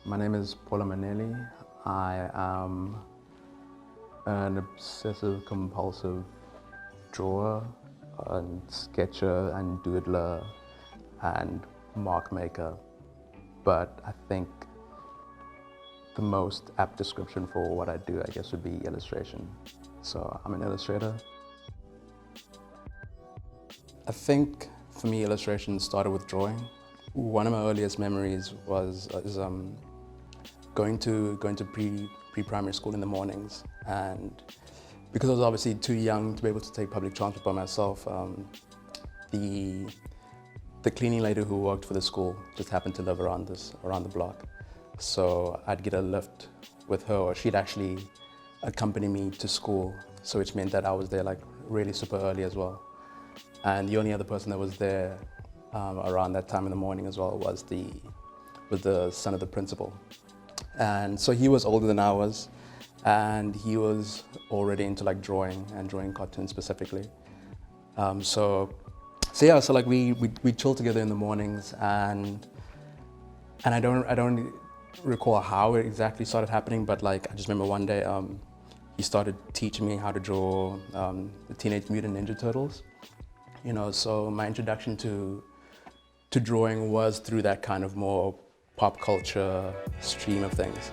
My name is Pola Maneli. I am an obsessive compulsive drawer and sketcher and doodler and mark maker. But I think the most apt description for what I do, I guess, would be illustration. So I'm an illustrator. I think for me, illustration started with drawing. One of my earliest memories was going to pre-primary school in the mornings, and because I was obviously too young to be able to take public transport by myself, the cleaning lady who worked for the school just happened to live around the block, so I'd get a lift with her, or she'd actually accompany me to school, so which meant that I was there like really super early as well. And the only other person that was there around that time in the morning as well was the son of the principal. And so he was older than I was, and he was already into like drawing and drawing cartoons specifically. So like we chill together in the mornings, and I don't recall how it exactly started happening, but like I just remember one day he started teaching me how to draw the Teenage Mutant Ninja Turtles. You know, so my introduction to drawing was through that kind of more pop culture stream of things.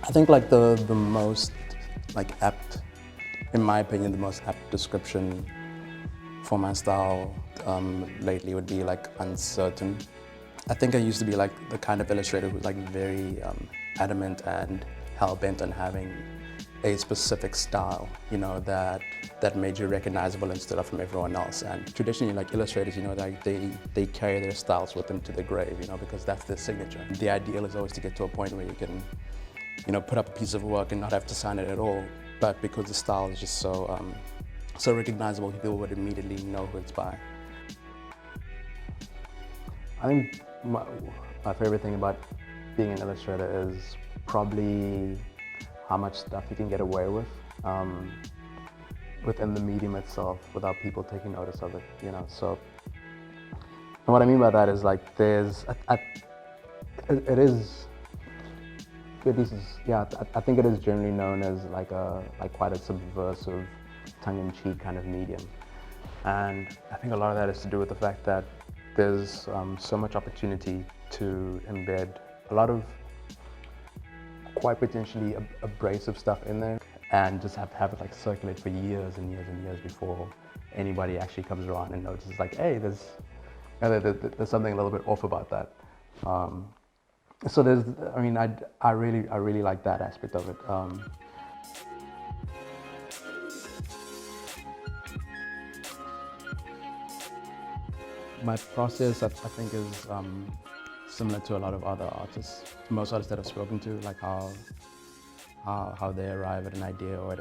I think like the most like apt, in my opinion, the most apt description for my style lately would be like uncertain. I think I used to be like the kind of illustrator who's like very adamant and hell-bent on having a specific style, you know, that made you recognizable and stood out from everyone else. And traditionally, like illustrators, you know, like they carry their styles with them to the grave, you know, because that's their signature. The ideal is always to get to a point where you can, you know, put up a piece of work and not have to sign it at all. But because the style is just so recognizable, people would immediately know who it's by. I think my favorite thing about being an illustrator is probably how much stuff you can get away with within the medium itself without people taking notice of it, you know. So, and what I mean by that is like it is, at least yeah, I think it is generally known as like quite a subversive, tongue-in-cheek kind of medium, and I think a lot of that is to do with the fact that there's so much opportunity to embed a lot of quite potentially abrasive stuff in there, and just have it like circulate for years and years and years before anybody actually comes around and notices like, hey, there's something a little bit off about that. So I mean, I really like that aspect of it. My process, I think, is similar to a lot of other artists. Most artists that I've spoken to, like how they arrive at an idea or at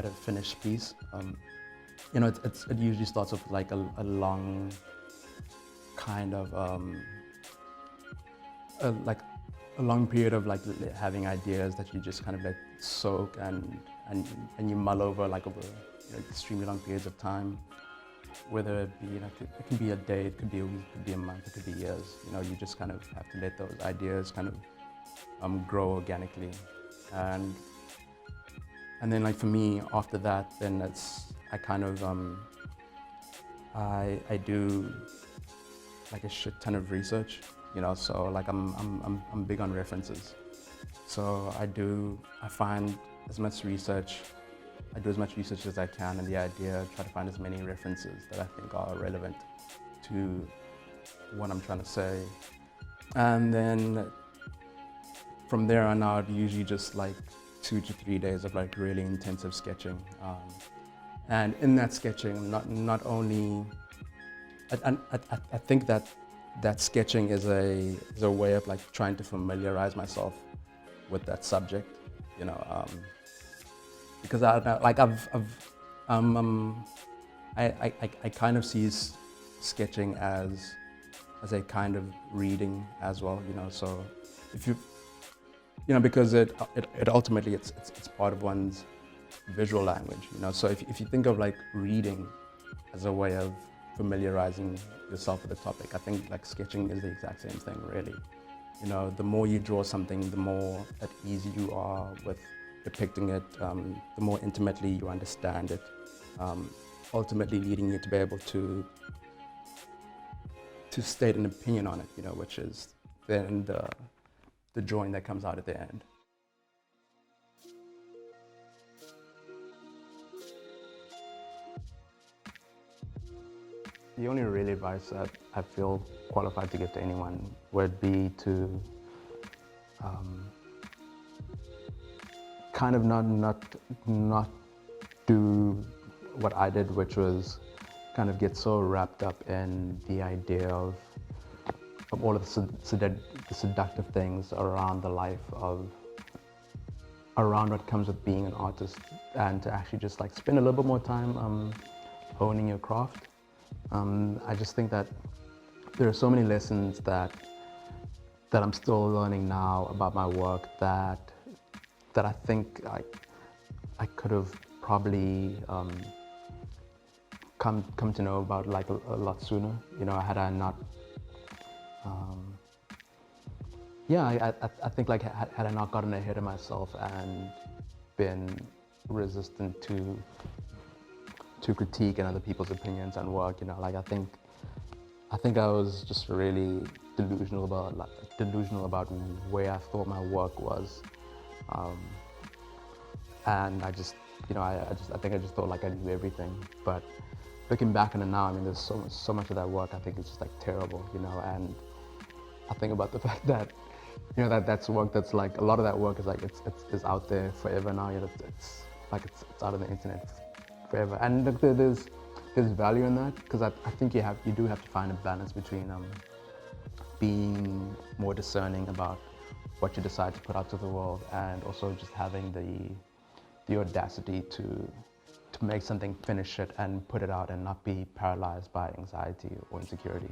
a finished piece. You know, it usually starts with like a long kind of a long period of like having ideas that you just kind of let soak and you mull over like over, you know, extremely long periods of time. Whether it be like it can be a day, it could be a week, it could be a month, it could be years. You know, you just kind of have to let those ideas kind of grow organically, and then like for me after that, then I kind of I do like a shit ton of research. You know, so like I'm big on references. So I find as much research. I do as much research as I can, and the idea, try to find as many references that I think are relevant to what I'm trying to say. And then from there on out, usually just like 2 to 3 days of like really intensive sketching. And in that sketching, not only, I think that sketching is a way of like trying to familiarize myself with that subject, you know. Because I kind of see sketching as a kind of reading as well, you know. So if you because it ultimately it's part of one's visual language, So if you think of like reading as a way of familiarizing yourself with the topic, I think like sketching is the exact same thing, really. The more you draw something, the more at ease you are with depicting it, the more intimately you understand it, ultimately leading you to be able to state an opinion on it, which is then the drawing that comes out at the end. The only real advice that I feel qualified to give to anyone would be to kind of not do what I did, which was kind of get so wrapped up in the idea of all of the seductive things around the life of around what comes with being an artist, and to actually just like spend a little bit more time honing your craft. I just think that there are so many lessons that I'm still learning now about my work that I think I could have probably come to know about like a lot sooner. Had I not. I think like had I not gotten ahead of myself and been resistant to critique and other people's opinions and work, like I think I was just really delusional about where I thought my work was, and I think I just thought like I knew everything. But looking back on it now, I mean, there's so much of that work I think is just like terrible, and I think about the fact that that's work that's like a lot of that work is like it's out there forever now. It's out on the internet forever, and look, there's value in that, because I think you do have to find a balance between being more discerning about what you decide to put out to the world, and also just having the audacity to make something, finish it and put it out, and not be paralyzed by anxiety or insecurity.